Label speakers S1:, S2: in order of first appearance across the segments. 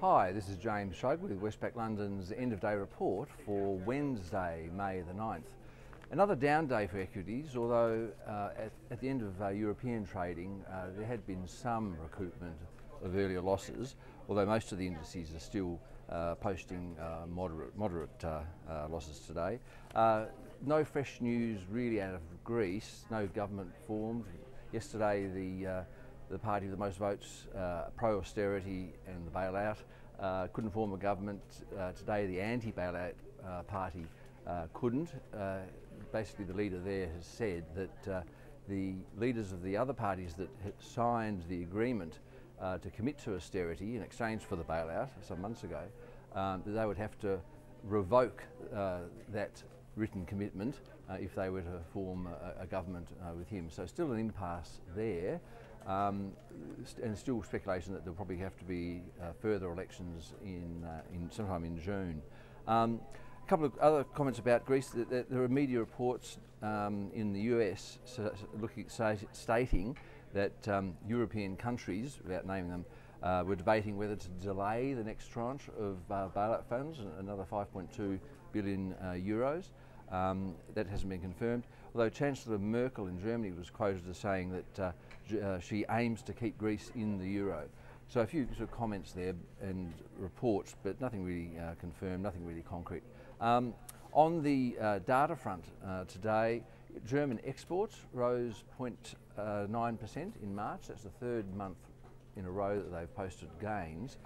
S1: Hi, this is James Shug with Westpac London's end of day report for Wednesday, May the 9th. Another down day for equities, although at the end of European trading there had been some recoupment of earlier losses, although most of the indices are still posting moderate losses today. No fresh news really out of Greece, no government formed. Yesterday the party with the most votes, pro-austerity and the bailout, couldn't form a government. Today the anti-bailout party couldn't. Basically the leader there has said that the leaders of the other parties that had signed the agreement to commit to austerity in exchange for the bailout some months ago, that they would have to revoke that written commitment if they were to form a government with him. So still an impasse there, and still speculation that there'll probably have to be further elections in sometime in June. A couple of other comments about Greece. There are media reports in the US stating that European countries, without naming them, were debating whether to delay the next tranche of bailout funds, another 5.2 billion euros. That hasn't been confirmed, although Chancellor Merkel in Germany was quoted as saying that she aims to keep Greece in the euro. So a few sort of comments there and reports, but nothing really confirmed, nothing really concrete. On the data front today, German exports rose 0.9% in March. That's the third month in a row that they've posted gains,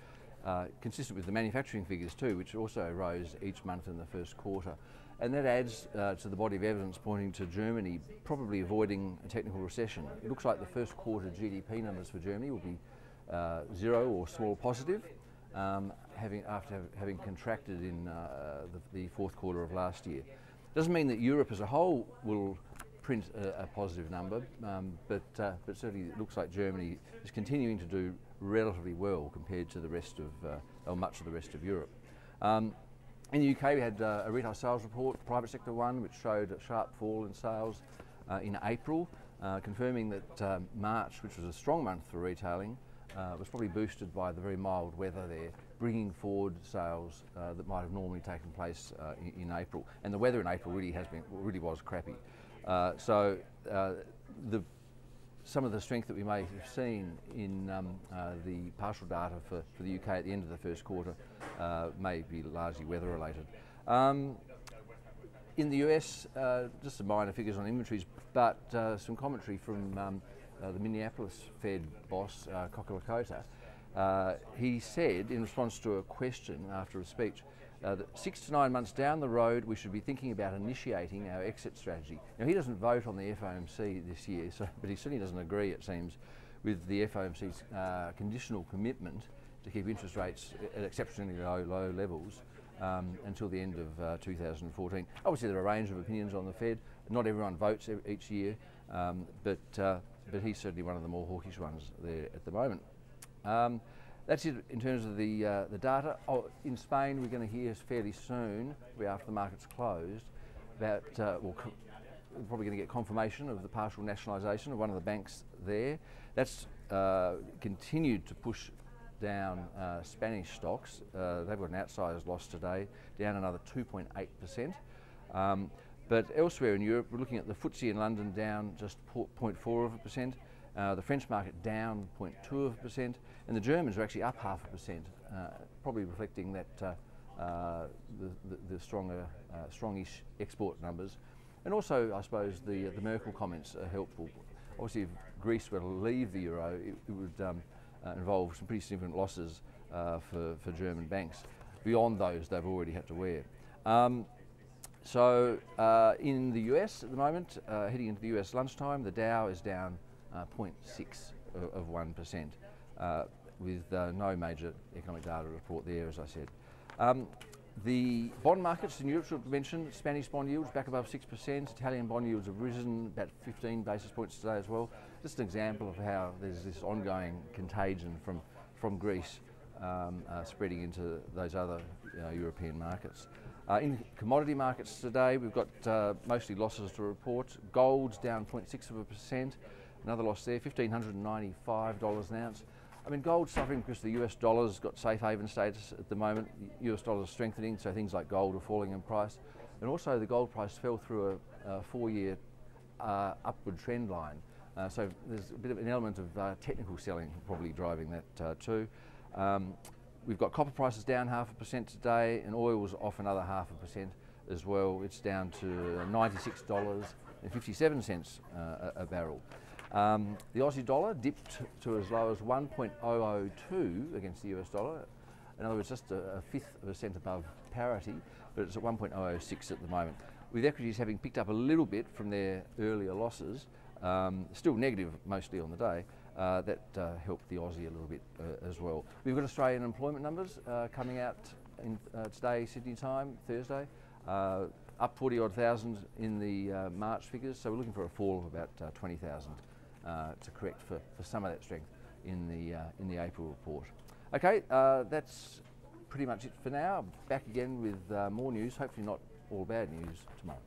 S1: consistent with the manufacturing figures too, which also rose each month in the first quarter. And that adds to the body of evidence pointing to Germany probably avoiding a technical recession. It looks like the first quarter GDP numbers for Germany will be zero or small positive, after having contracted in the fourth quarter of last year. Doesn't mean that Europe as a whole will print a positive number, but certainly it looks like Germany is continuing to do relatively well compared to the rest of, or much of the rest of Europe. In the UK we had a retail sales report, private sector one, which showed a sharp fall in sales in April, confirming that March, which was a strong month for retailing, was probably boosted by the very mild weather there, bringing forward sales that might have normally taken place in April. And the weather in April really was crappy. So some of the strength that we may have seen in the partial data for the UK at the end of the first quarter may be largely weather related. In the US, just some minor figures on inventories, but some commentary from the Minneapolis Fed boss, Kokolakota. He said, in response to a question after a speech, that 6 to 9 months down the road we should be thinking about initiating our exit strategy. Now he doesn't vote on the FOMC this year, but he certainly doesn't agree, it seems, with the FOMC's conditional commitment to keep interest rates at exceptionally low levels until the end of 2014. Obviously there are a range of opinions on the Fed. Not everyone votes each year, but he's certainly one of the more hawkish ones there at the moment. That's it in terms of the data. In Spain, we're going to hear fairly soon, after the market's closed, about, we're probably going to get confirmation of the partial nationalisation of one of the banks there. That's continued to push down Spanish stocks. They've got an outsized loss today, down another 2.8%. But elsewhere in Europe, we're looking at the FTSE in London down just 0.4%. The French market down 0.2%, and the Germans are actually up 0.5%, probably reflecting that the strongish export numbers. And also, I suppose, the Merkel comments are helpful. Obviously, if Greece were to leave the euro, it would involve some pretty significant losses for German banks, beyond those they've already had to wear. So in the US at the moment, heading into the US lunchtime, the Dow is down 0.6 of 1%, with no major economic data report there, as I said. The bond markets in Europe, should mention, Spanish bond yields back above 6%, Italian bond yields have risen about 15 basis points today as well. Just an example of how there's this ongoing contagion from Greece spreading into those other European markets. In commodity markets today, we've got mostly losses to report. Gold's down 0.6%, another loss there, $1,595 an ounce. I mean, gold's suffering because the US dollar's got safe haven status at the moment. The US dollar's strengthening, so things like gold are falling in price. And also the gold price fell through a 4-year upward trend line. So there's a bit of an element of technical selling probably driving that too. We've got copper prices down 0.5% today, and oil's off another 0.5% as well. It's down to $96.57 a barrel. The Aussie dollar dipped to as low as 1.002 against the US dollar. In other words, just a fifth of a cent above parity, but it's at 1.006 at the moment. With equities having picked up a little bit from their earlier losses, still negative mostly on the day, that helped the Aussie a little bit as well. We've got Australian employment numbers coming out in, today, Sydney time, Thursday. Up 40 odd thousand in the March figures, so we're looking for a fall of about 20,000 to correct for some of that strength in the April report. Okay, that's pretty much it for now. Back again with more news, hopefully not all bad news tomorrow.